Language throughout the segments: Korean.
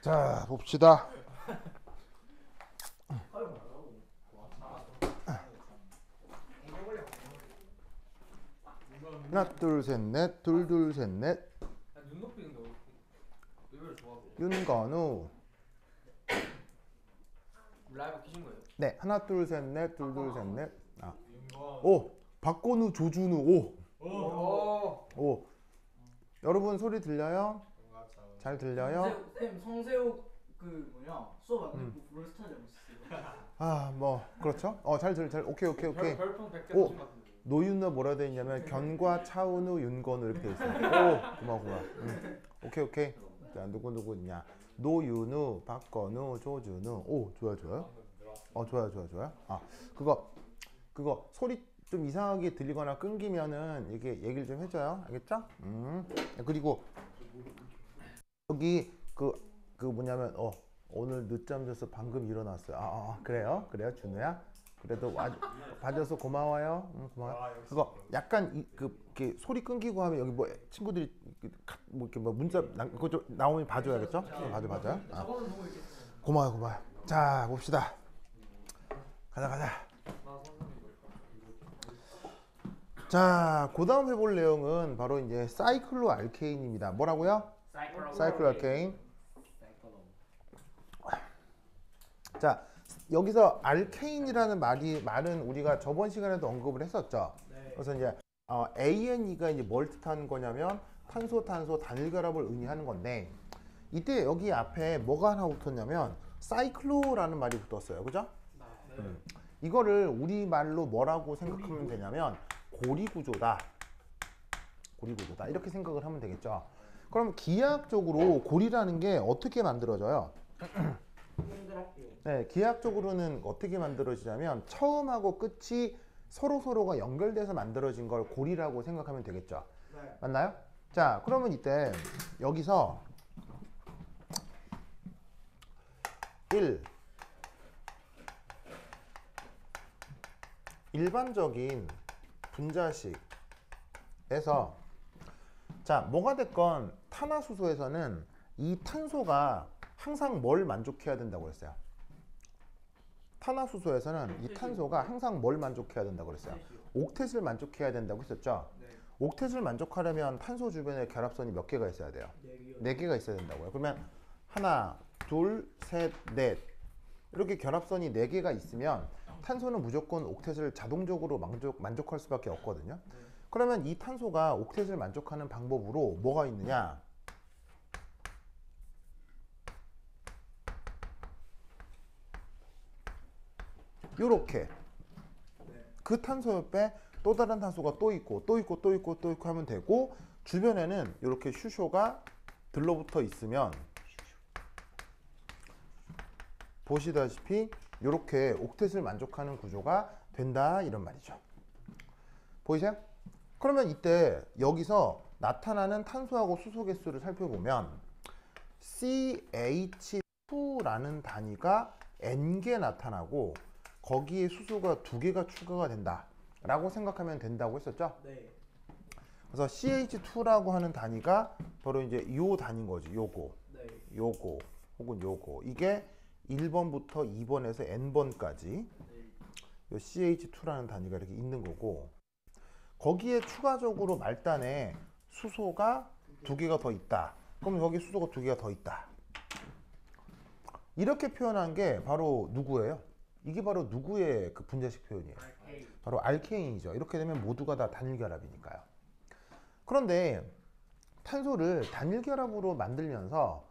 자, 봅시다. 하나, 둘, 셋, 넷. 둘, 둘, 셋, 넷. 눈높이 근데 의외로 좋아 보여. 윤건우. 라이브 키신 거예요? 네, 하나, 둘, 셋, 넷. 둘, 둘, 셋, 넷. 아. 오, 박건우, 조준우. 오. 오. 여러분 소리 들려요? 잘 들려요? 쌤 성세욱 그 뭐냐 수업 안 듣고 부른 스타일 잘못했어요. 아, 뭐 그렇죠? 잘. 오케이. 별풍 100개 오. 주신 것 같은데. 노윤너 뭐라 돼 있냐면 견과 차은우 윤건우 이렇게 돼 있어요. 오, 고마워. 오케이. 자, 누구 있냐? 노윤우, 박건우, 조준우. 오, 좋아요. 좋아요. 아, 그거 소리 좀 이상하게 들리거나 끊기면은 이렇게 얘기를 좀 해줘요. 알겠죠? 그리고 여기 그 뭐냐면 오늘 늦잠 자서 방금 일어났어요. 그래요 준우야. 그래도 봐줘서 고마워요. 고마워. 그거 약간 이렇게 소리 끊기고 하면 여기 뭐 친구들이 뭐 이렇게 뭐 문자 그거 좀 나오면 봐줘야겠죠? 봐줘요. 고마워요. 자, 봅시다. 가자. 자, 그 다음 해볼 내용은 바로 이제 사이클로 알케인입니다. 뭐라고요? 사이클로 알케인. 자, 여기서 알케인이라는 말은 우리가 저번 시간에도 언급을 했었죠. 그래서 이제 ANE가 이제 뭘 뜻하는 거냐면 탄소 단일결합을 의미하는 건데, 이때 여기 앞에 뭐가 하나 붙었냐면 사이클로라는 말이 붙었어요. 그죠? 이거를 우리말로 뭐라고 생각하면 되냐면 고리구조다 이렇게 생각을 하면 되겠죠. 그럼 기하학적으로 고리라는 게 어떻게 만들어져요? 네, 기하학적으로는 어떻게 만들어지냐면 처음하고 끝이 서로가 연결돼서 만들어진 걸 고리라고 생각하면 되겠죠. 맞나요? 자, 그러면 이때 여기서 1일반적인 분자식에서 자, 뭐가 됐건 탄화수소에서는 이 탄소가 항상 뭘 만족해야 된다고 했어요? 탄화수소에서는 이 탄소가 항상 뭘 만족해야 된다고 그랬어요? 옥텟을 만족해야 된다고 했었죠? 옥텟을 만족하려면 탄소 주변에 결합선이 몇 개가 있어야 돼요? 4개가 있어야 된다고요. 그러면 하나, 둘, 셋, 넷 이렇게 결합선이 4개가 있으면 탄소는 무조건 옥텟을 자동적으로 만족할 수밖에 없거든요. 그러면 이 탄소가 옥텟을 만족하는 방법으로 뭐가 있느냐? 요렇게 그 탄소 옆에 또 다른 탄소가 또 있고 하면 되고, 주변에는 이렇게 슈쇼가 들러붙어 있으면 보시다시피 이렇게 옥텟을 만족하는 구조가 된다, 이런 말이죠. 보이세요? 그러면 이때 여기서 나타나는 탄소하고 수소 개수를 살펴보면 CH2라는 단위가 N개 나타나고 거기에 수소가 2개가 추가가 된다 라고 생각하면 된다고 했었죠? 네. 그래서 CH2라고 하는 단위가 바로 이제 요 단위인 거지. 요거 혹은 요거, 이게 1번부터 2번에서 N번까지 요 CH2라는 단위가 이렇게 있는 거고, 거기에 추가적으로 말단에 수소가 2개가 더 있다. 그럼 여기 수소가 2개가 더 있다. 이렇게 표현한 게 바로 누구예요? 이게 바로 누구의 그 분자식 표현이에요? 바로 알케인이죠. 이렇게 되면 모두가 다 단일결합이니까요. 그런데 탄소를 단일결합으로 만들면서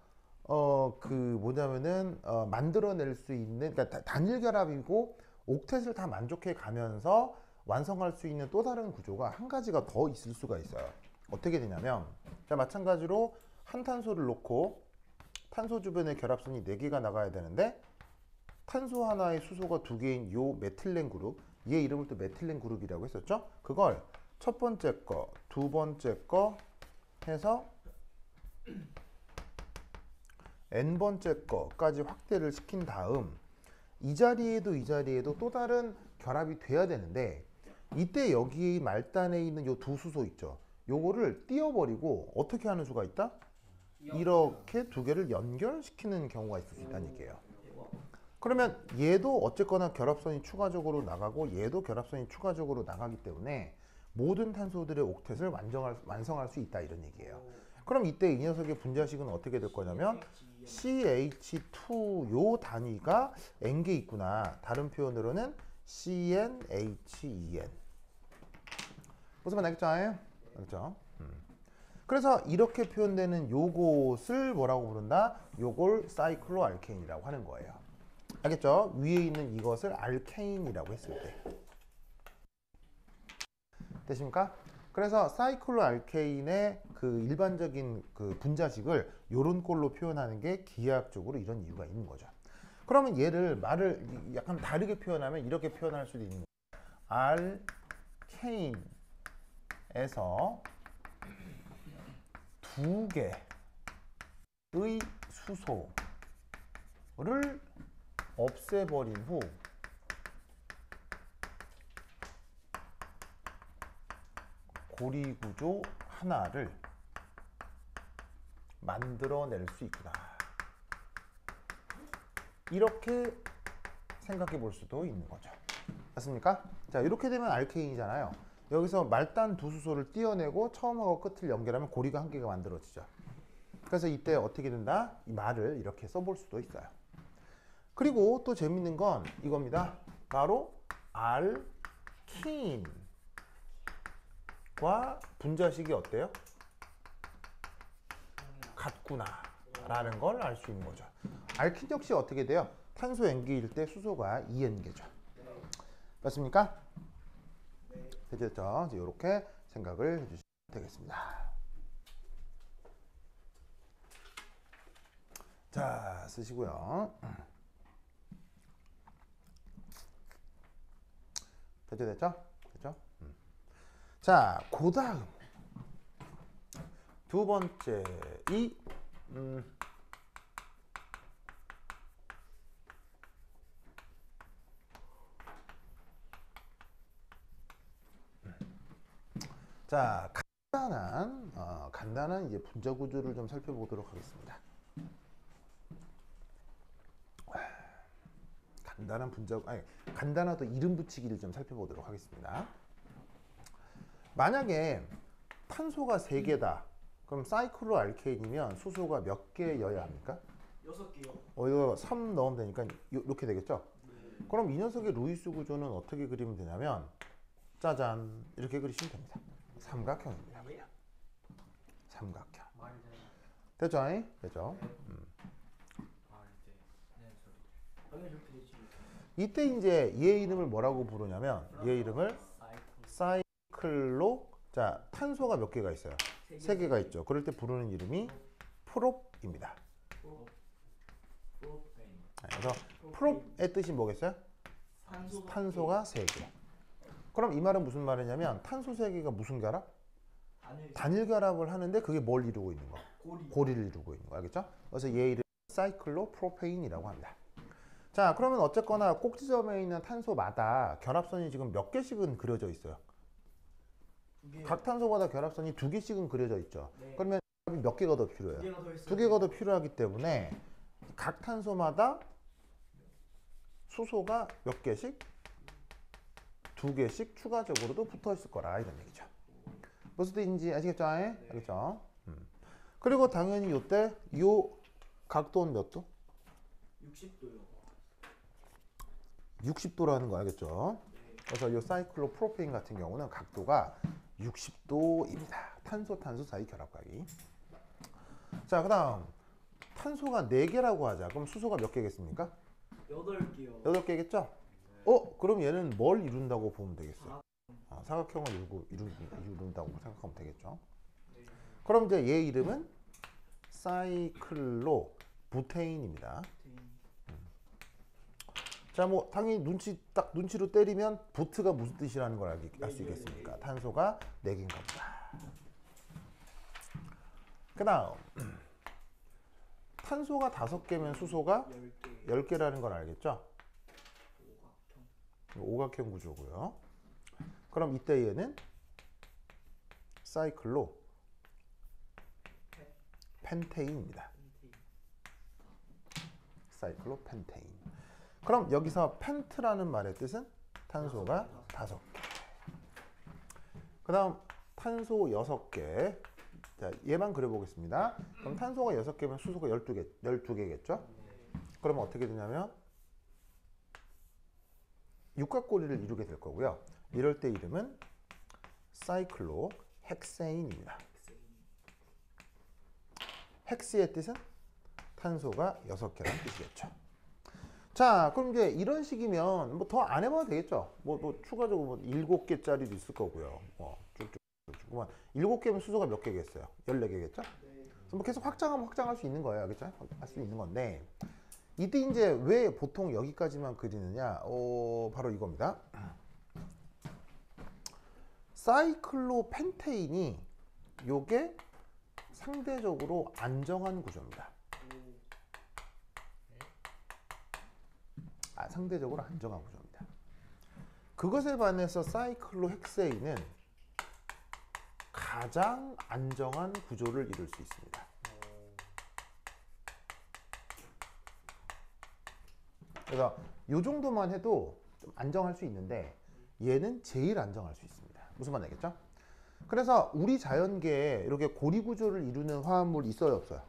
만들어낼 수 있는, 그러니까 단일결합이고 옥텟을 다 만족해 가면서 완성할 수 있는 또 다른 구조가 한 가지가 더 있을 수가 있어요. 어떻게 되냐면, 자, 마찬가지로 한 탄소를 놓고 탄소 주변에 결합선이 4개가 나가야 되는데 탄소 하나에 수소가 2개인 요 메틸렌 그룹, 얘 이름을 또 메틸렌 그룹이라고 했었죠? 그걸 첫 번째 거, 두 번째 거 해서 N번째 거까지 확대를 시킨 다음 이 자리에도 또 다른 결합이 돼야 되는데, 이때 여기 말단에 있는 요 두 수소 있죠? 요거를 띄워버리고 어떻게 하는 수가 있다? 이렇게 두 개를 연결시키는 경우가 있을 수 있다는 얘기예요. 그러면 얘도 어쨌거나 결합선이 추가적으로 나가고 얘도 결합선이 추가적으로 나가기 때문에 모든 탄소들의 옥텟을 완성할 수 있다 이런 얘기예요. 그럼 이때 이 녀석의 분자식은 어떻게 될 거냐면 CH2 요 단위가 N개 있구나. 다른 표현으로는 CnHen. 무슨 말 알겠죠? 알겠죠? 그래서 이렇게 표현되는 요것을 뭐라고 부른다? 요걸 사이클로알케인이라고 하는 거예요. 알겠죠? 위에 있는 이것을 알케인이라고 했을 때. 되십니까? 그래서 사이클로알케인의 그 일반적인 그 분자식을 요런 꼴로 표현하는 게 기하학적으로 이런 이유가 있는 거죠. 그러면 얘를 말을 약간 다르게 표현하면 이렇게 표현할 수도 있는 거예요. 알케인에서 두 개의 수소를 없애버린 후 고리구조 하나를 만들어낼 수 있구나. 이렇게 생각해 볼 수도 있는 거죠. 맞습니까? 자, 이렇게 되면 알케인이잖아요. 여기서 말단 두 수소를 띄어내고 처음하고 끝을 연결하면 고리가 한 개가 만들어지죠. 그래서 이때 어떻게 된다? 이 말을 이렇게 써볼 수도 있어요. 그리고 또 재밌는 건 이겁니다. 바로 알킨과 분자식이 어때요? 같구나 라는 걸 알 수 있는 거죠. 알킨 역시 어떻게 돼요? 탄소 N개일 때 수소가 2N개죠. 맞습니까? 됐죠? 이렇게 생각을 해주시면 되겠습니다. 자, 쓰시고요. 됐죠? 자, 그 다음 두 번째 이 자, 간단한 이제 분자 구조를 좀 살펴보도록 하겠습니다. 간단하도 이름 붙이기를 좀 살펴보도록 하겠습니다. 만약에 탄소가 3개다. 그럼 사이클로 알케인이면 수소가 몇 개여야 합니까? 6개요. 이거 3 넣으면 되니까 이렇게 되겠죠? 그럼 이 녀석의 루이스 구조는 어떻게 그리면 되냐면 짜잔 이렇게 그리시면 됩니다. 삼각형입니다. 그냥. 삼각형. 됐죠? 됐죠? 이때 이제 얘 이름을 뭐라고 부르냐면 얘 이름을 사이클로, 자, 탄소가 몇 개가 있어요? 3개가 있죠. 그럴 때 부르는 이름이 프롭입니다. 그래서 프롭의 뜻이 뭐겠어요? 탄소가 3개. 그럼 이 말은 무슨 말이냐면 탄소 3개가 무슨 결합? 단일 결합을 하는데 그게 뭘 이루고 있는 거? 고리를 이루고 있는 거. 알겠죠? 그래서 얘 이름 사이클로 프로페인이라고 합니다. 자, 그러면 어쨌거나 꼭지점에 있는 탄소마다 결합선이 지금 몇 개씩은 그려져 있어요? 각 탄소마다 결합선이 2개씩은 그려져 있죠. 네. 그러면 몇 개가 더 필요해요? 2개가 더 있어요. 2개가 더 필요하기 때문에 각 탄소마다 수소가 몇 개씩? 2개씩 추가적으로도 붙어 있을 거라 이런 얘기죠. 무슨 뜻인지 아시겠죠? 알겠죠? 그리고 당연히 이때 이 각도는 몇 도? 60도요. 60도라는 거 알겠죠? 그래서 이 사이클로 프로페인 같은 경우는 각도가 60도입니다. 탄소 사이 결합각이. 자, 그 다음 탄소가 4개라고 하자. 그럼 수소가 몇 개겠습니까? 8개요. 8개겠죠? 그럼 얘는 뭘 이룬다고 보면 되겠어요? 사각형을 이룬다고 생각하면 되겠죠? 네. 그럼 이제 얘 이름은 사이클로 부테인입니다. 자, 뭐 당연히 눈치로 때리면 부트가 무슨 뜻이라는 걸 알 수 있겠습니까? 탄소가 4개인가 보다. 그 다음 탄소가 5개면 수소가 10개라는 걸 알겠죠? 오각형 구조고요. 그럼 이때 얘는 사이클로 펜테인입니다. 사이클로펜테인. 그럼 여기서 펜트라는 말의 뜻은 탄소가 5개. 그 다음 탄소 6개. 자, 얘만 그려보겠습니다. 그럼 탄소가 6개면 수소가 12개겠죠? 그러면 어떻게 되냐면 육각고리를 이루게 될 거고요. 이럴 때 이름은 사이클로 헥세인입니다. 헥스의 뜻은 탄소가 6개라는 뜻이겠죠. 자, 그럼 이제 이런 식이면 뭐 더 안 해봐도 되겠죠. 뭐 추가적으로 뭐 7개짜리도 있을 거고요. 쭉쭉. 7개면 수소가 몇 개겠어요? 14개겠죠? 그래서 뭐 계속 확장하면 확장할 수 있는 거예요. 그렇죠? 할 수 있는 건데 이때 이제 왜 보통 여기까지만 그리느냐? 바로 이겁니다. 사이클로펜테인이 요게 상대적으로 안정한 구조입니다. 상대적으로 안정한 구조입니다. 그것에 반해서 사이클로헥세인은 가장 안정한 구조를 이룰 수 있습니다. 그래서 이 정도만 해도 좀 안정할 수 있는데 얘는 제일 안정할 수 있습니다. 무슨 말 알겠죠? 그래서 우리 자연계에 이렇게 고리 구조를 이루는 화합물 있어요, 없어요?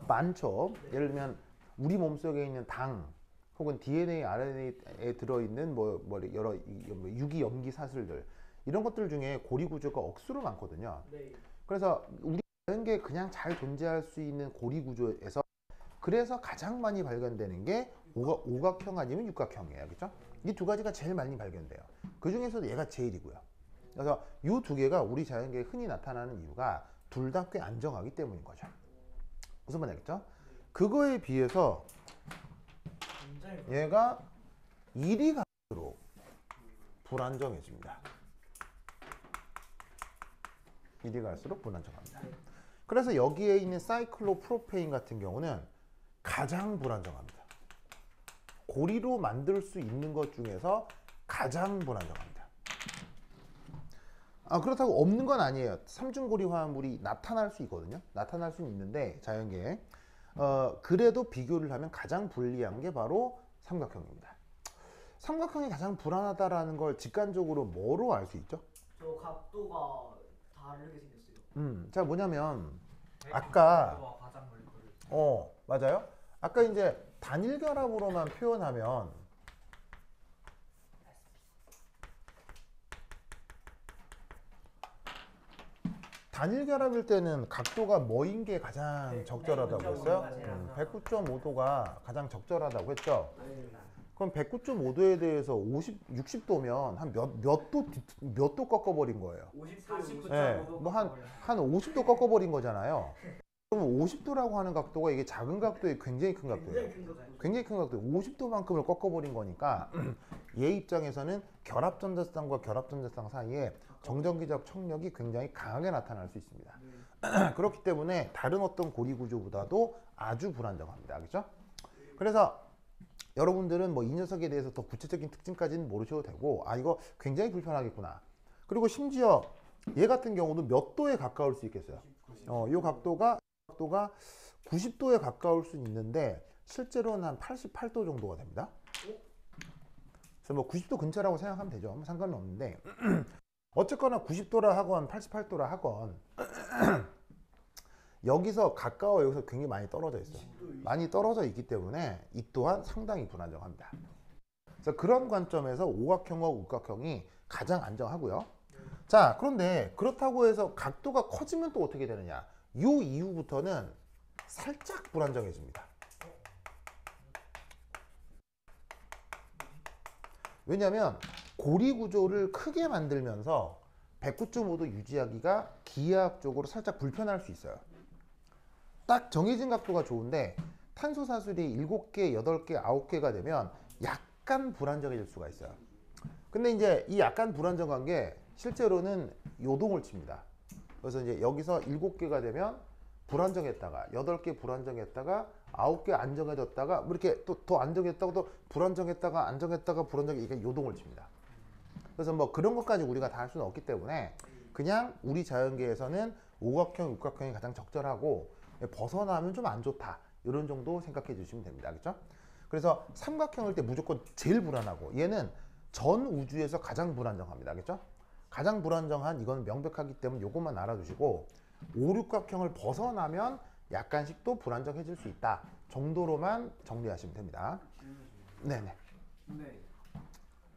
많죠. 예를 들면 우리 몸속에 있는 당 혹은 DNA, RNA에 들어있는 뭐 여러 유기 염기 사슬들 이런 것들 중에 고리 구조가 억수로 많거든요. 그래서 우리 자연계에 그냥 잘 존재할 수 있는 고리 구조에서 그래서 가장 많이 발견되는 게 오각형 아니면 육각형이에요. 그렇죠? 이 두 가지가 제일 많이 발견돼요. 그 중에서도 얘가 제일이고요. 그래서 이 두 개가 우리 자연계에 흔히 나타나는 이유가 둘 다 꽤 안정하기 때문인 거죠. 무슨 말인지 알겠죠? 그거에 비해서 얘가 일이 갈수록 불안정해집니다. 일이 갈수록 불안정합니다. 그래서 여기에 있는 사이클로프로페인 같은 경우는 가장 불안정합니다. 고리로 만들 수 있는 것 중에서 가장 불안정합니다. 그렇다고 없는 건 아니에요. 삼중고리 화합물이 나타날 수 있거든요. 나타날 수는 있는데 자연계에 그래도 비교를 하면 가장 불리한 게 바로 삼각형입니다. 삼각형이 가장 불안하다라는 걸 직관적으로 뭐로 알 수 있죠? 저 각도가 다르게 생겼어요. 자, 뭐냐면 아까 맞아요. 아까 이제 단일 결합으로만 표현하면 단일 결합일 때는 각도가 뭐인 게 가장 적절하다고 했어요? 109.5도가 가장 적절하다고 했죠? 그럼 109.5도에 대해서 60도면 한 몇 도 꺾어버린 거예요? 50도, 네, 뭐 한 50도 꺾어버린 거잖아요. 그러면 50도라고 하는 각도가 이게 작은 각도에 굉장히 큰 각도예요. 굉장히 큰 각도, 50도만큼을 꺾어버린 거니까 얘 입장에서는 결합전자쌍과 결합전자쌍 사이에 정전기적 청력이 굉장히 강하게 나타날 수 있습니다. 그렇기 때문에 다른 어떤 고리 구조보다도 아주 불안정합니다. 그렇죠? 그래서 여러분들은 뭐 이 녀석에 대해서 더 구체적인 특징까지는 모르셔도 되고 이거 굉장히 불편하겠구나. 그리고 심지어 얘 같은 경우도 몇 도에 가까울 수 있겠어요. 이 각도가 90도에 가까울 수 있는데 실제로는 한 88도 정도가 됩니다. 그래서 뭐 90도 근처라고 생각하면 되죠. 상관은 없는데 어쨌거나 90도라 하건 88도라 하건 여기서 가까워 여기서 굉장히 많이 떨어져 있어요. 많이 떨어져 있기 때문에 이 또한 상당히 불안정합니다. 그래서 그런 관점에서 오각형과 육각형이 가장 안정하고요. 자, 그런데 그렇다고 해서 각도가 커지면 또 어떻게 되느냐? 이 이후부터는 살짝 불안정해집니다. 왜냐하면 고리 구조를 크게 만들면서 109.5도 유지하기가 기하학적으로 살짝 불편할 수 있어요. 딱 정해진 각도가 좋은데 탄소 사슬이 7개, 8개, 9개가 되면 약간 불안정해질 수가 있어요. 근데 이제 이 약간 불안정한 게 실제로는 요동을 칩니다. 그래서 이제 여기서 7개가 되면 불안정했다가 8개 불안정했다가 9개 안정해졌다가 뭐 이렇게 또 더 안정했다가 또 불안정했다가 안정했다가 불안정해 이게 요동을 칩니다. 그래서 뭐 그런 것까지 우리가 다 할 수는 없기 때문에 그냥 우리 자연계에서는 오각형, 육각형이 가장 적절하고 벗어나면 좀 안 좋다. 이런 정도 생각해 주시면 됩니다. 알겠죠? 그래서 삼각형일 때 무조건 제일 불안하고 얘는 전 우주에서 가장 불안정합니다. 알겠죠? 가장 불안정한 이건 명백하기 때문에 요것만 알아두시고 오륙각형을 벗어나면 약간씩 또 불안정해질 수 있다 정도로만 정리하시면 됩니다. 네네. 근데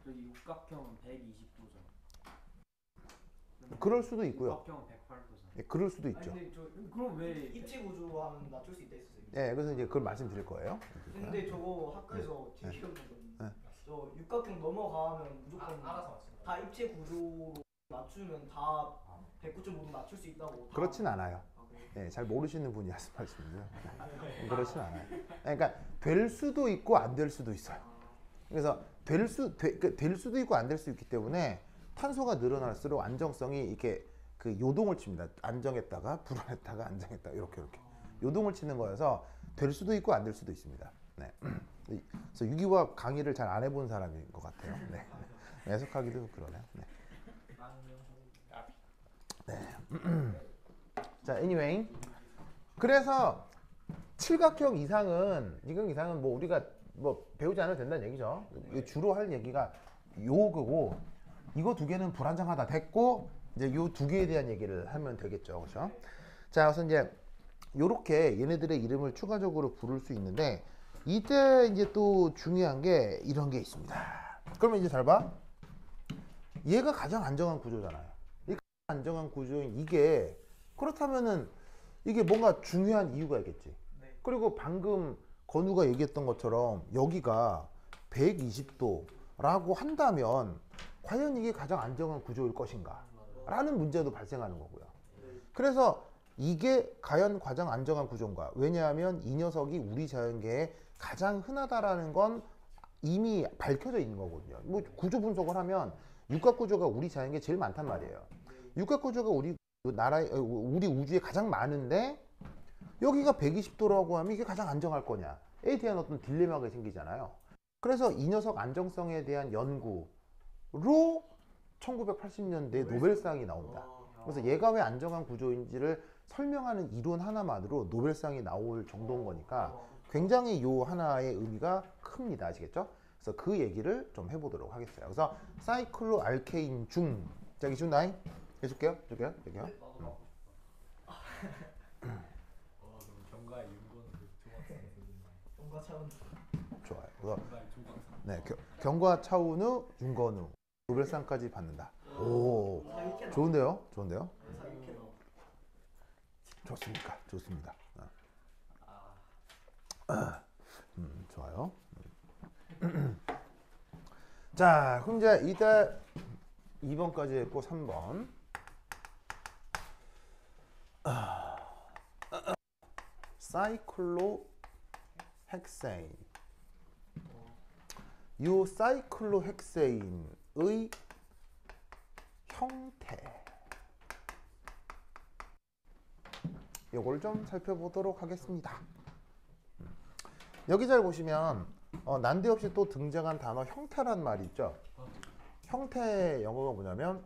저기 육각형은 120도죠. 그럴 수도 있고요. 육각형은 108도죠. 예, 그럴 수도 아니 있죠. 근데 저 그럼 왜 입체 구조하면 낮출 수 있다 했었어요. 예, 그래서 이제 그걸 말씀드릴 거예요. 근데 저거 학교에서 네. 되게 배웠거든요. 네. 저 육각형 넘어가면 무조건 알아서 맞춘 다 입체 구조로 맞추면 다 109.5도 낮출 수 있다고. 다- 그렇진 않아요. 아, 그래요? 예, 잘 모르시는 분이 말씀하시는데요. 그렇진 않아요. 그러니까 될 수도 있고 안 될 수도 있어요. 그래서 될 수도 있고 안 될 수 있기 때문에 탄소가 늘어날수록 안정성이 이렇게 그 요동을 칩니다. 안정했다가 불안했다가 안정했다가 이렇게 요동을 치는 거여서 될 수도 있고 안 될 수도 있습니다. 네. 그래서 유기화 강의를 잘 안 해본 사람인 것 같아요. 네. 해석하기도 그러네요. 네. 자, anyway. 그래서 칠각형 이상은 뭐 우리가 뭐 배우지 않아도 된다는 얘기죠. 주로 할 얘기가 요거고 이거 두 개는 불안정하다 됐고 이제 요 두 개에 대한 얘기를 하면 되겠죠. 그렇죠? 자, 그래서 이제 요렇게 얘네들의 이름을 추가적으로 부를 수 있는데 이때 이제 또 중요한 게 이런 게 있습니다. 그러면 이제 잘 봐. 얘가 가장 안정한 구조잖아요. 이 안정한 구조인 이게 그렇다면은 이게 뭔가 중요한 이유가 있겠지. 네. 그리고 방금 건우가 얘기했던 것처럼 여기가 120도라고 한다면 과연 이게 가장 안정한 구조일 것인가? 라는 문제도 발생하는 거고요. 그래서 이게 과연 가장 안정한 구조인가? 왜냐하면 이 녀석이 우리 자연계에 가장 흔하다라는 건 이미 밝혀져 있는 거거든요. 뭐 구조 분석을 하면 육각 구조가 우리 자연계에 제일 많단 말이에요. 육각 구조가 우리 우주에 가장 많은데 여기가 120도라고 하면 이게 가장 안정할 거냐? 에 대한 어떤 딜레마가 생기잖아요. 그래서 이 녀석 안정성에 대한 연구로 1980년대에 노벨상이 나옵니다. 그래서 얘가 왜 안정한 구조인지를 설명하는 이론 하나만으로 노벨상이 나올 정도인 거니까 굉장히 요 하나의 의미가 큽니다. 아시겠죠? 그래서 그 얘기를 좀 해보도록 하겠어요. 그래서 사이클로 알케인 중 저기 준다잉 해줄게요. 줄게요. 나도 하고 싶다. 경과의 윤건을 뭔가 참 좋아요. 그래서 경과의 조각상. 네, 경과 차은우, 윤건우 노벨상까지 받는다. 오, 좋은데요? 좋은데요? 이렇게 나와. 좋습니까? 좋습니다. 좋아요. 자, 그럼 이제 이따 2번까지 했고 3번. 사이클로 헥세인. 요 사이클로 헥세인의 형태. 요걸 좀 살펴보도록 하겠습니다. 여기 잘 보시면 난데없이 또 등장한 단어 형태란 말이 있죠. 형태의 영어가 뭐냐면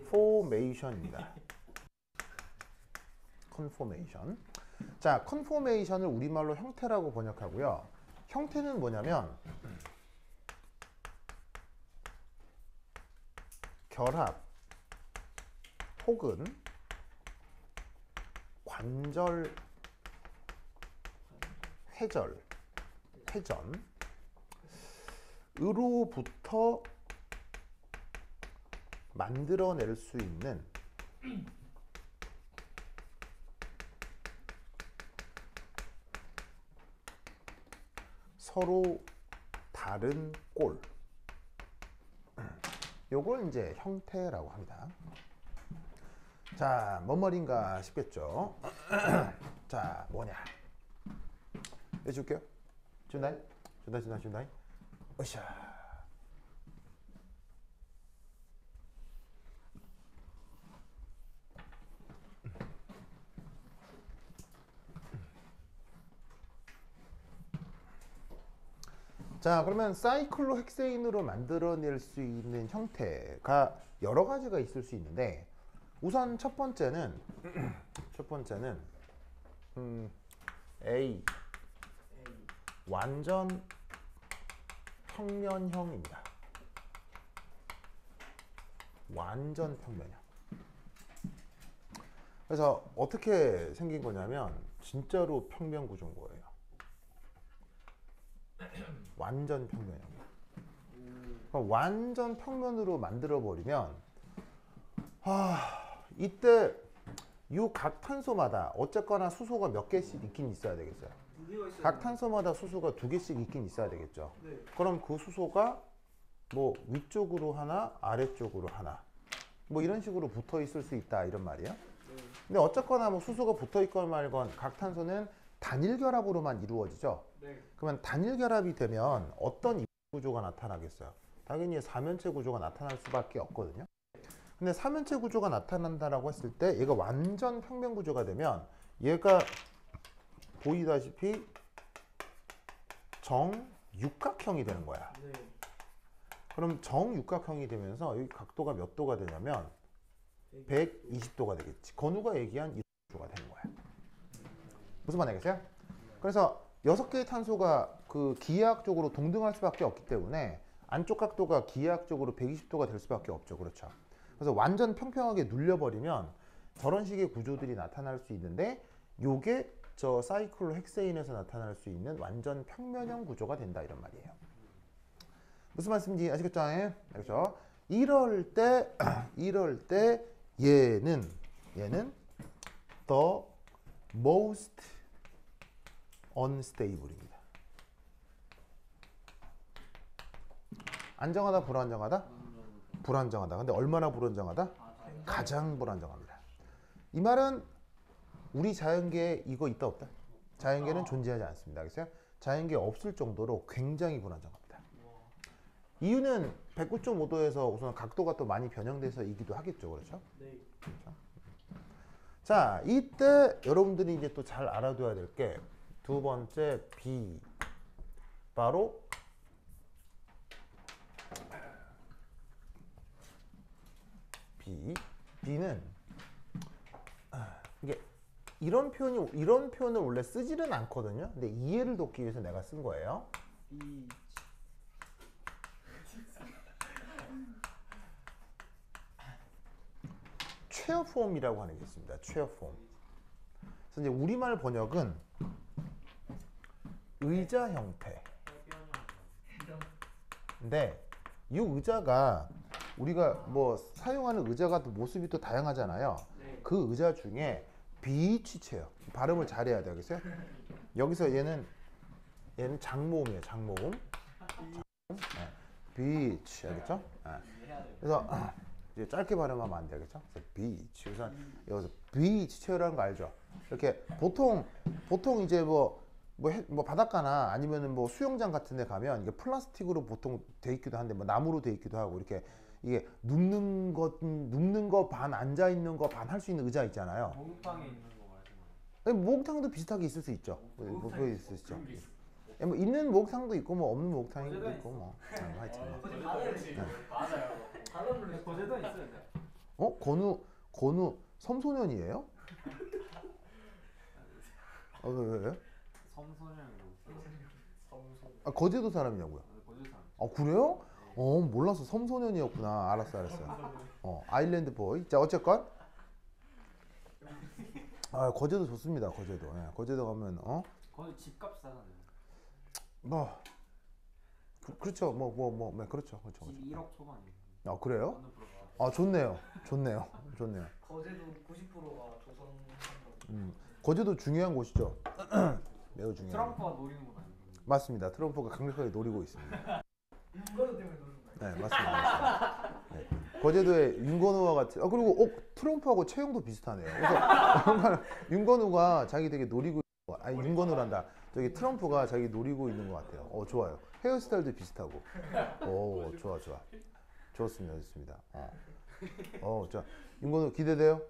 컨포메이션입니다. 컨포메이션. 자, 컨포메이션을 우리말로 형태라고 번역하고요. 형태는 뭐냐면 결합 혹은 관절 회전으로부터 만들어낼 수 있는 서로 다른 꼴. 요걸 이제 형태라고 합니다. 자, 뭔 말인가 싶겠죠? 자, 뭐냐? 해줄게요. 준다이? 으쌰. 자, 그러면 사이클로 헥세인으로 만들어낼 수 있는 형태가 여러 가지가 있을 수 있는데 우선 첫 번째는 A 완전 평면형입니다. 완전 평면형. 그래서 어떻게 생긴 거냐면 진짜로 평면 구조인 거예요. 완전 평면형. 완전 평면으로 만들어 버리면 이때 이 각 탄소마다 어쨌거나 수소가 몇 개씩 있긴 있어야 되겠어요. 두 개가 있어요. 각 탄소마다 수소가 2개씩 있긴 있어야 되겠죠. 네. 그럼 그 수소가 뭐 위쪽으로 하나, 아래쪽으로 하나, 뭐 이런 식으로 붙어 있을 수 있다 이런 말이에요. 네. 근데 어쨌거나 뭐 수소가 붙어 있건 말건 각 탄소는 단일 결합으로만 이루어지죠. 네. 그러면 단일 결합이 되면 어떤 구조가 나타나겠어요? 당연히 사면체 구조가 나타날 수밖에 없거든요. 근데 사면체 구조가 나타난다라고 했을 때 얘가 완전 평면 구조가 되면 얘가 보이다시피 정육각형이 되는 거야. 네. 그럼 정육각형이 되면서 여기 각도가 몇 도가 되냐면 120도가 되겠지. 건우가 얘기한 이 구조가 되는 거야. 무슨 말 알겠어요? 그래서 6개의 탄소가 그 기하학적으로 동등할 수밖에 없기 때문에 안쪽 각도가 기하학적으로 120도가 될 수밖에 없죠. 그렇죠. 그래서 완전 평평하게 눌려버리면 저런 식의 구조들이 나타날 수 있는데 요게 저 사이클로 헥세인에서 나타날 수 있는 완전 평면형 구조가 된다 이런 말이에요. 무슨 말씀인지 아시겠죠? 알겠죠? 이럴 때 얘는 the most unstable입니다. 안정하다, 불안정하다? 불안정하다. 근데 얼마나 불안정하다? 가장 불안정합니다. 이 말은 우리 자연계에 이거 있다 없다? 자연계는 존재하지 않습니다. 알겠어요? 자연계에 없을 정도로 굉장히 불안정합니다. 이유는 109.5도에서 우선 각도가 또 많이 변형돼서이기도 하겠죠. 그렇죠? 네. 자, 이때 여러분들이 이제 또 잘 알아둬야 될 게 두 번째 B 바로 B는 이게 이런 표현을 원래 쓰지는 않거든요. 근데 이해를 돕기 위해서 내가 쓴 거예요. 이 최어 폼이라고 하는 게 있습니다. 최어 폼. 그래서 이제 우리말 번역은 의자 형태. 근데 이 의자가 우리가 뭐 사용하는 의자가 또 모습이 또 다양하잖아요. 네. 그 의자 중에 비치체요. 발음을 잘해야 되겠어요? 여기서 얘는 장모음이에요. 장모음. 비치 알겠죠? 그래서 이제 짧게 발음하면 안 되겠죠? 그래서 비치. 그래서 여기서 비치 체어라는 거 알죠? 이렇게 보통 이제 뭐 바닷가나 아니면은 뭐 수영장 같은 데 가면 이게 플라스틱으로 보통 돼 있기도 한데 뭐 나무로 돼 있기도 하고 이렇게 이게 눕는 거 반 앉아 있는 거 반 할 수 있는 의자 있잖아요. 목욕탕에 있는 거 말하는 아니, 목욕탕도 비슷하게 있을 수 있죠. 뭐 있을 수 있죠. 뭐 있는 목욕탕도 있고 뭐 없는 목욕탕도 있고 뭐 하여튼. 거기 바다에 있어요. 맞아요. 바닷물에 거제도 있어요. 건우 섬소년이에요? 왜? 섬소년이고 아, 거제도 사람이냐고요? 거제도 사람. 아, 그래요? 몰랐어. 섬소년이었구나. 알았어. 아일랜드 보이. 자, 어쨌건 거제도 좋습니다. 거제도. 예, 거제도 가면 거기 집값 싸잖아요. 뭐 그렇죠. 네, 그렇죠. 집 1억 초반이에요. 아, 그래요? 어느 프로가? 아, 좋네요. 거제도 90%가 조선 거제도 중요한 곳이죠. 매우 중요한. 트럼프가 노리는 건 아니고. 맞습니다. 트럼프가 강력하게 노리고 있습니다. 윤건우 때문에 노는 거예요. 네, 맞습니다. 네. 거제도에 윤건우와 같이 그리고 트럼프하고 체형도 비슷하네요. 그래서 윤건우가 자기 되게 노리고 아니 윤건우란다. 저기 트럼프가 자기 노리고 있는 것 같아요. 좋아요. 헤어스타일도 비슷하고. 좋아. 좋습니다. 자 윤건우 기대돼요?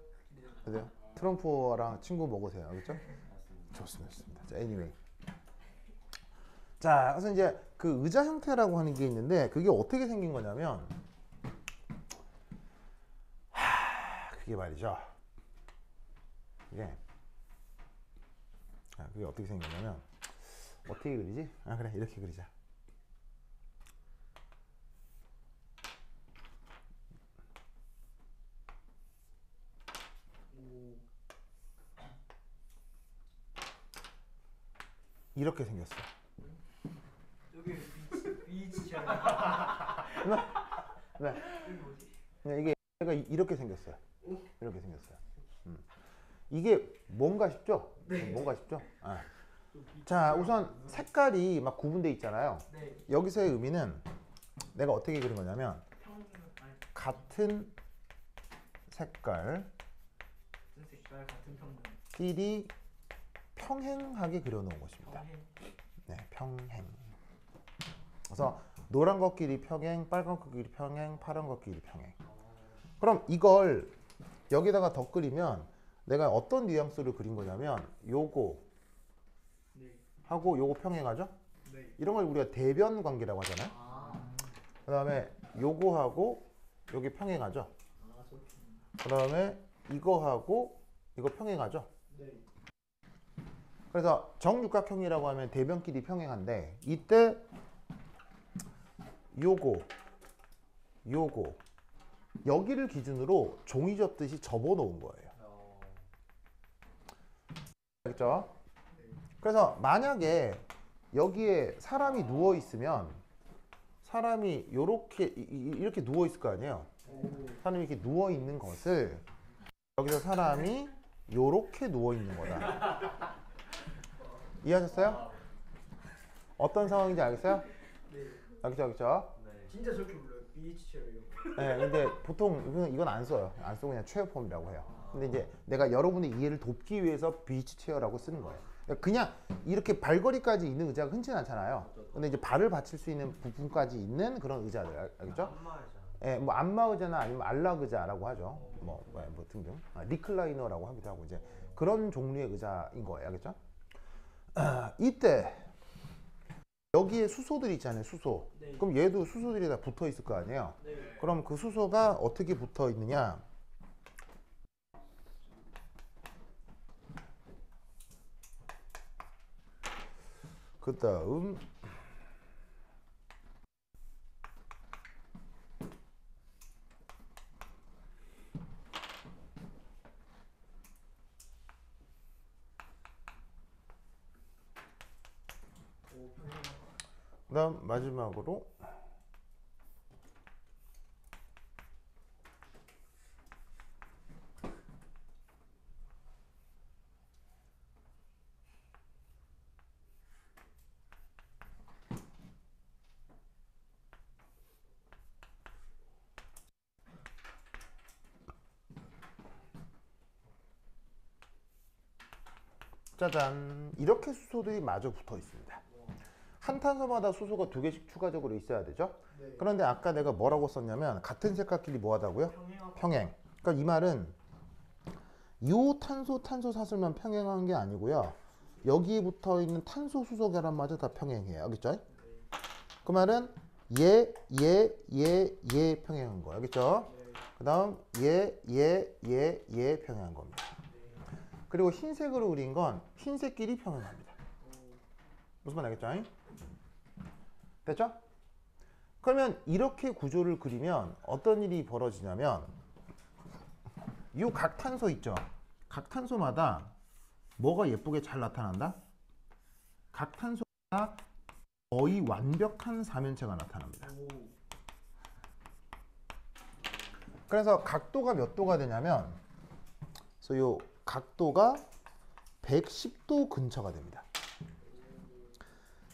기대돼요? 트럼프랑 친구 먹으세요. 알겠죠? 좋습니다. 자, anyway. 자, 그래서 이제 그 의자 형태라고 하는 게 있는데 그게 어떻게 생긴 거냐면 그게 말이죠. 이게 그게 어떻게 생겼냐면 어떻게 그리지? 아 그래 이렇게 그리자. 오. 이렇게 생겼어. 여기 비치 체어. 네. 여기 뭐지? 네, 이게 얘가 이렇게 생겼어요. 이렇게 생겼어요. 이게 뭔가 싶죠? 뭔가 싶죠? 아. 자, 우선 색깔이 막 구분돼 있잖아요. 네. 여기서의 의미는 내가 어떻게 그린 거냐면 아니, 같은 색깔 같은 색깔 같은 평면. 끼리 평행하게 그려놓은 것입니다. 평행. 네, 평행. 그래서 노란 것끼리 평행, 빨간 것끼리 평행, 파란 것끼리 평행. 그럼 이걸 여기다가 더 그리면 내가 어떤 뉘앙스를 그린 거냐면 요거 네. 하고 요거 평행하죠? 네. 이런 걸 우리가 대변 관계라고 하잖아요. 아. 그 다음에 요거하고 요게 평행하죠? 아, 저렇게. 그 다음에 이거하고 이거 평행하죠? 네. 그래서 정육각형이라고 하면 대변끼리 평행한데 이때 요거 여기를 기준으로 종이 접듯이 접어 놓은 거예요. 알겠죠? 그래서 만약에 여기에 사람이 누워 있으면 사람이 이렇게 누워 있을 거 아니에요. 사람이 이렇게 누워 있는 것을 여기서 사람이 요렇게 누워 있는 거다. 이해하셨어요? 어떤 상황인지 알겠어요? 네. 알겠죠? 네. 진짜 저렇게 불러요. 비치 체어 이거. 네, 근데 보통 이건 안 써요. 안 쓰고 그냥 체어폼이라고 해요. 근데 이제 내가 여러분의 이해를 돕기 위해서 비치 체어라고 쓰는 거예요. 그냥 이렇게 발걸이까지 있는 의자가 흔치 않잖아요. 근데 이제 발을 받칠 수 있는 부분까지 있는 그런 의자들, 알겠죠? 안마의자. 예, 뭐 안마 의자나 아니면 안락 의자라고 하죠. 뭐 등등. 리클라이너라고 하기도 하고 이제 그런 종류의 의자인 거예요, 알겠죠? 이때 여기에 수소들이 있잖아요, 수소. 네. 그럼 얘도 수소들이 다 붙어 있을 거 아니에요. 네. 그럼 그 수소가 어떻게 붙어 있느냐? 그 다음 오, 평행. 그다음 마지막으로 짜잔 이렇게 수소들이 마저 붙어 있습니다. 한 탄소마다 수소가 2개씩 추가적으로 있어야 되죠. 네. 그런데 아까 내가 뭐라고 썼냐면 같은 색깔끼리 뭐 하다고요? 평행. 평행. 그러니까 이 말은 요 탄소 사슬만 평행한 게 아니고요. 여기에 붙어 있는 탄소 수소 결합마저 다 평행해요. 알겠죠? 그 말은 얘 평행한 거예요. 알겠죠? 네. 그 다음 얘 평행한 겁니다. 그리고 흰색으로 그린 건 흰색끼리 평행합니다. 무슨 말 알겠죠? 됐죠? 그러면 이렇게 구조를 그리면 어떤 일이 벌어지냐면 이 각 탄소 있죠? 각 탄소마다 뭐가 예쁘게 잘 나타난다? 각 탄소가 거의 완벽한 사면체가 나타납니다. 오. 그래서 각도가 몇 도가 되냐면 그래서 요 각도가 110도 근처가 됩니다.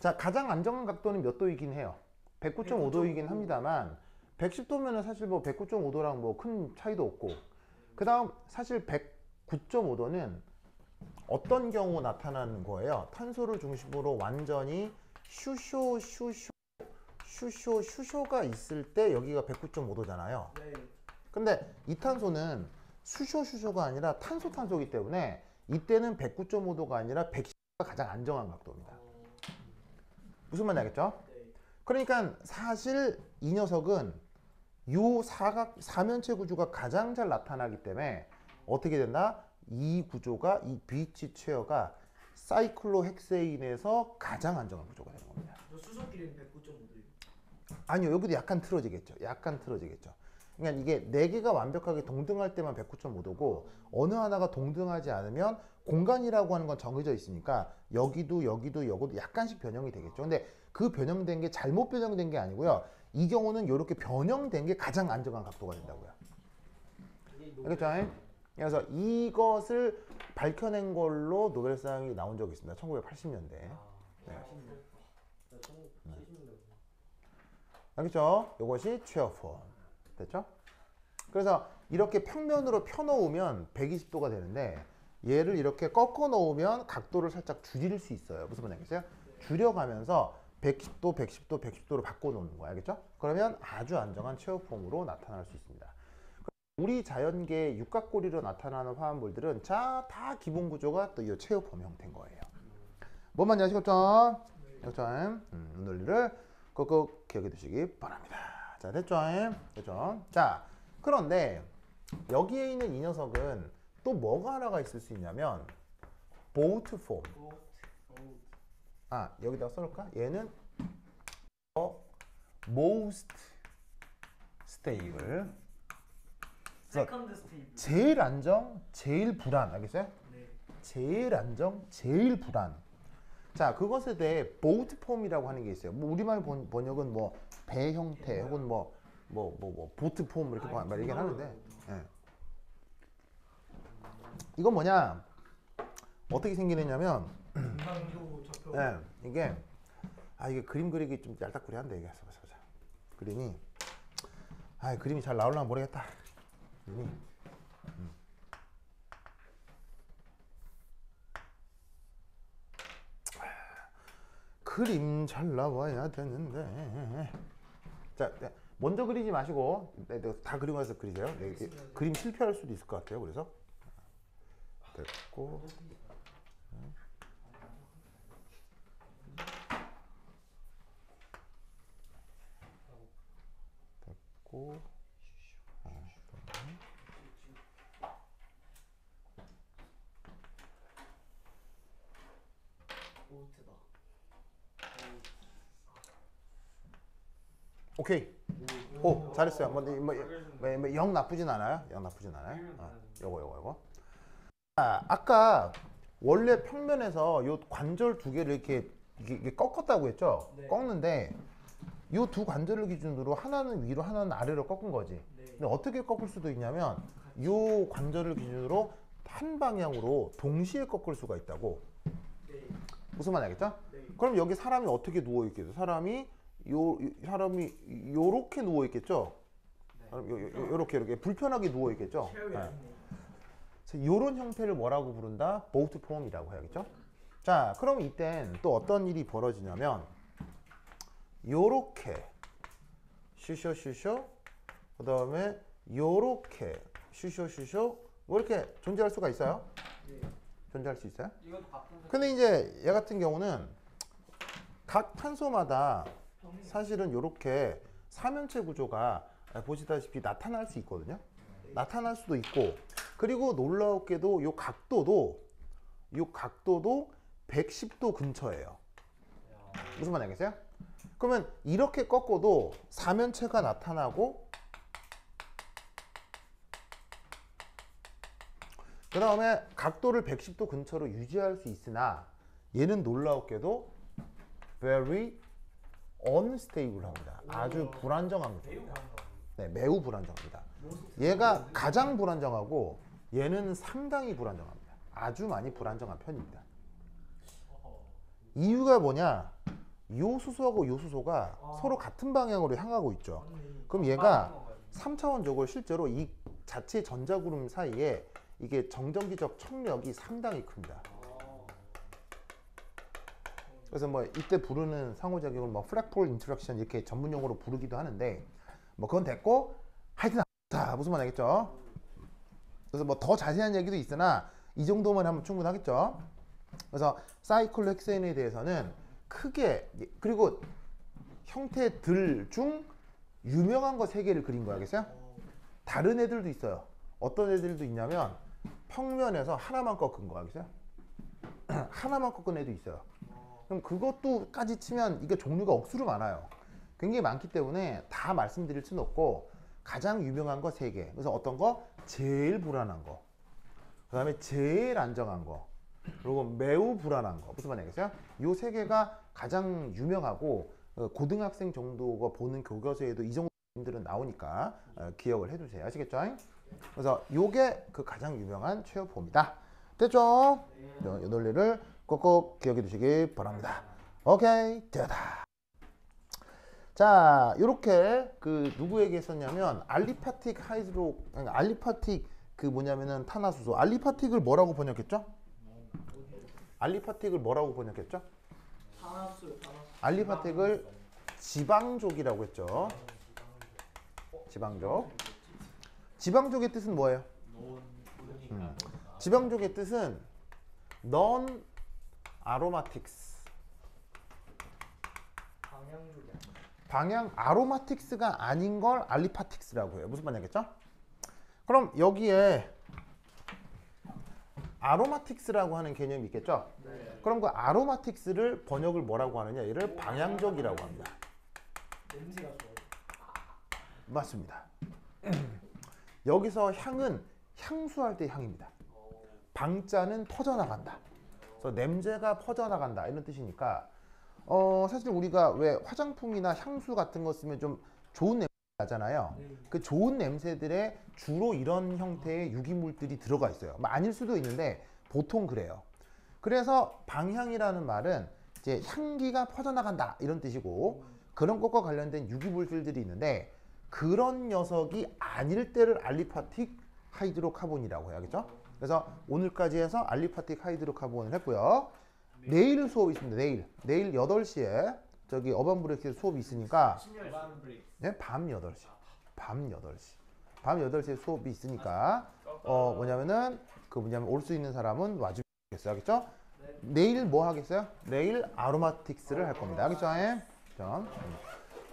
자, 가장 안정한 각도는 몇 도이긴 해요. 109.5도이긴 합니다만 110도면은 사실 뭐 109.5도랑 뭐 큰 차이도 없고 그 다음 사실 109.5도는 어떤 경우 나타나는 거예요? 탄소를 중심으로 완전히 슈쇼가 있을 때 여기가 109.5도잖아요. 네. 근데 이 탄소는 수쇼가 아니라 탄소이기 때문에 이때는 109.5도가 아니라 110도가 가장 안정한 각도입니다. 무슨 말인지 알겠죠? 네. 그러니까 사실 이 녀석은 요 사면체 구조가 가장 잘 나타나기 때문에 어떻게 된다? 이 구조가 이 BH 체어가 사이클로헥세인에서 가장 안정한 구조가 되는 겁니다. 저 수소끼리는 109.5도예요. 아니요, 여기도 약간 틀어지겠죠. 약간 틀어지겠죠. 그러니까 이게 네 개가 완벽하게 동등할 때만 109.5도고 어느 하나가 동등하지 않으면 공간이라고 하는 건 정해져 있으니까 여기도 약간씩 변형이 되겠죠. 근데 그 변형된 게 잘못 변형된 게 아니고요. 이 경우는 이렇게 변형된 게 가장 안정한 각도가 된다고요. 알겠죠? 그래서 이것을 밝혀낸 걸로 노벨상이 나온 적이 있습니다. 1980년대. 네. 알겠죠? 이것이 체어폼. 됐죠? 그래서 이렇게 평면으로 펴놓으면 120도가 되는데 얘를 이렇게 꺾어 놓으면 각도를 살짝 줄일 수 있어요. 무슨 말인지 알겠어요? 줄여가면서 110도, 110도, 110도로 바꿔놓는 거야. 알겠죠? 그러면 아주 안정한 체어폼으로 나타날 수 있습니다. 우리 자연계의 육각고리로 나타나는 화합물들은 다 기본 구조가 또 이 체어폼 형태인 거예요. 뭔 말인지 아시겠죠? 됐죠? 논리를 꼭 기억해 두시기 바랍니다. 자, 됐죠? 됐죠? 자, 그런데 여기에 있는 이 녀석은 또 뭐가 하나가 있을 수 있냐면 보트 폼. 아, 여기다가 써놓을까? 얘는 most stable. 세컨드 스테이블. 제일 안정, 제일 불안. 알겠어요? 네. 제일 안정, 제일 불안. 자, 그것에 대해 보트 폼이라고 하는 게 있어요. 뭐 우리말 번역은 뭐 배 형태 혹은 뭐 보트 폼 이렇게 말 얘기를 하는데, 예. 이건 뭐냐? 어떻게 생기느냐면, 중간도 좌표. 예, 이게 그림 그리기 좀 얄딱구리한데 이게 보자. 그림이 잘 나올려나 모르겠다. 그림 잘 나와야 되는데. 자, 먼저 그리지 마시고 다 그리고 나서 그리세요. 그림 실패할 수도 있을 것 같아요. 그래서 됐고. 보트다. 오케이. 오, 잘했어요. 영 나쁘진 않아요. 요거. 아까 원래 평면에서 요 관절 두 개를 이렇게 꺾었다고 했죠. 네. 꺾는데 요 두 관절을 기준으로 하나는 위로, 하나는 아래로 꺾은 거지. 네. 근데 어떻게 꺾을 수도 있냐면 요 관절을 기준으로 한 방향으로 동시에 꺾을 수가 있다고. 네. 무슨 말인지 알겠죠? 네. 그럼 여기 사람이 어떻게 누워 있겠어요? 사람이 요렇게 누워 있겠죠? 요렇게 불편하게 누워 있겠죠? 요런 형태를 뭐라고 부른다? 보트 폼이라고 해야겠죠? 자, 그럼 이땐 또 어떤 일이 벌어지냐면 요렇게 슈쇼 그 다음에 요렇게 슈쇼 뭐 이렇게 존재할 수가 있어요? 네. 존재할 수 있어요? 이것도 바꾼 근데 이제 얘 같은 경우는 각 탄소마다 사실은 요렇게 사면체 구조가 보시다시피 나타날 수 있거든요. 나타날 수도 있고, 그리고 놀라웠게도 요 각도도 110도 근처예요. 무슨 말인지 알겠어요? 그러면 이렇게 꺾어도 사면체가 나타나고, 그 다음에 각도를 110도 근처로 유지할 수 있으나 얘는 놀라웠게도 very unstable합니다. 아주 불안정한 것입니다. 네, 매우 불안정합니다. 얘가 가장 불안정하고 얘는 상당히 불안정합니다. 아주 많이 불안정한 편입니다. 이유가 뭐냐? 요 수소하고 요 수소가 서로 같은 방향으로 향하고 있죠. 그럼 얘가 3차원적으로 실제로 이 자체 전자구름 사이에 이게 정전기적 청력이 상당히 큽니다. 그래서 뭐 이때 부르는 상호작용을 뭐 플렉폴 인터랙션 이렇게 전문 용어로 부르기도 하는데, 뭐 그건 됐고, 하여튼 자, 무슨 말 알겠죠? 그래서 뭐 더 자세한 얘기도 있으나 이 정도만 하면 충분하겠죠? 그래서 사이클로헥세인에 대해서는 크게, 그리고 형태들 중 유명한 거 세 개를 그린 거야, 알겠어요? 다른 애들도 있어요. 어떤 애들도 있냐면 평면에서 하나만 꺾은 거, 알겠어요? 하나만 꺾은 애도 있어요. 그럼 그것도까지 치면 이게 종류가 억수로 많아요. 굉장히 많기 때문에 다 말씀드릴 수는 없고 가장 유명한 거 세 개. 그래서 어떤 거? 제일 불안한 거. 그 다음에 제일 안정한 거. 그리고 매우 불안한 거. 무슨 말이겠어요? 요 세 개가 가장 유명하고 고등학생 정도가 보는 교과서에도 이 정도들은 나오니까 기억을 해두세요. 아시겠죠? 그래서 요게 그 가장 유명한 최어포입니다. 됐죠? 이 논리를 꼭꼭 기억해 두시기 바랍니다. 오케이, 됐다. 자, 요렇게 그 누구에게 썼냐면 알리파틱 하이드로, 알리파틱 그 뭐냐면은 탄화수소. 알리파틱을 뭐라고 번역했죠? 알리파틱을 뭐라고 번역했죠? 탄화수. 알리파틱을 지방족이라고 했죠. 지방족. 지방족의 뜻은 뭐예요? 지방족의 뜻은 non aromatics. 방향 아로마틱스가 아닌 걸 알리파틱스라고 해요. 무슨 말이겠죠? 그럼 여기에 아로마틱스라고 하는 개념이 있겠죠? 네. 그럼 그 아로마틱스를 번역을 뭐라고 하느냐? 얘를 방향적이라고 합니다. 냄새가 좋아요. 맞습니다. 여기서 향은 향수할 때 향입니다. 방자는 퍼져나간다. 그래서 냄새가 퍼져나간다 이런 뜻이니까 사실 우리가 왜 화장품이나 향수 같은 거 쓰면 좀 좋은 냄새 나잖아요. 그 좋은 냄새들에 주로 이런 형태의 유기물들이 들어가 있어요. 뭐 아닐 수도 있는데 보통 그래요. 그래서 방향이라는 말은 이제 향기가 퍼져나간다 이런 뜻이고 그런 것과 관련된 유기물질들이 있는데 그런 녀석이 아닐 때를 알리파틱 하이드로카본이라고 해야겠죠? 그래서 오늘까지 해서 알리파틱 하이드로카본을 했고요. 내일 수업이 있습니다. 내일 8시에 저기 어반브레이크에서 수업이 있으니까 네? 밤 8시. 밤 8시에 수업이 있으니까 뭐냐면은 올 수 있는 사람은 와주겠어요. 알겠죠? 내일 뭐 하겠어요? 내일 아로마틱스를 할 겁니다. 알겠죠? 자,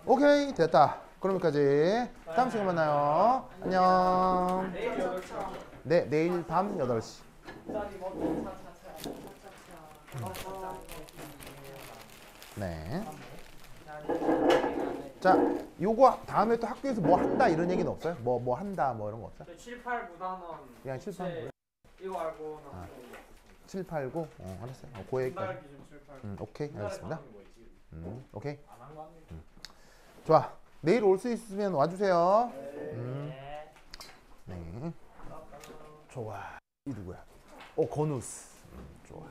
오케이, 됐다. 그러면까지 다음 시간에 만나요. 안녕. 네, 내일 밤 8시. 네. 자, 요거 다음에 또 학교에서 뭐 한다 이런 얘기는 없어요? 뭐 한다 뭐 이런 거 없어요? 7, 8, 9단원 그냥 7, 8, 9. 이거 알고 7, 8, 9? 알았어요. 그 얘기까지. 분달 기준 7, 8, 9 오케이, 알겠습니다. 오케이. 좋아. 내일 올 수 있으면 와주세요. 네. 좋아. 이 누구야? 건우스. 좋아.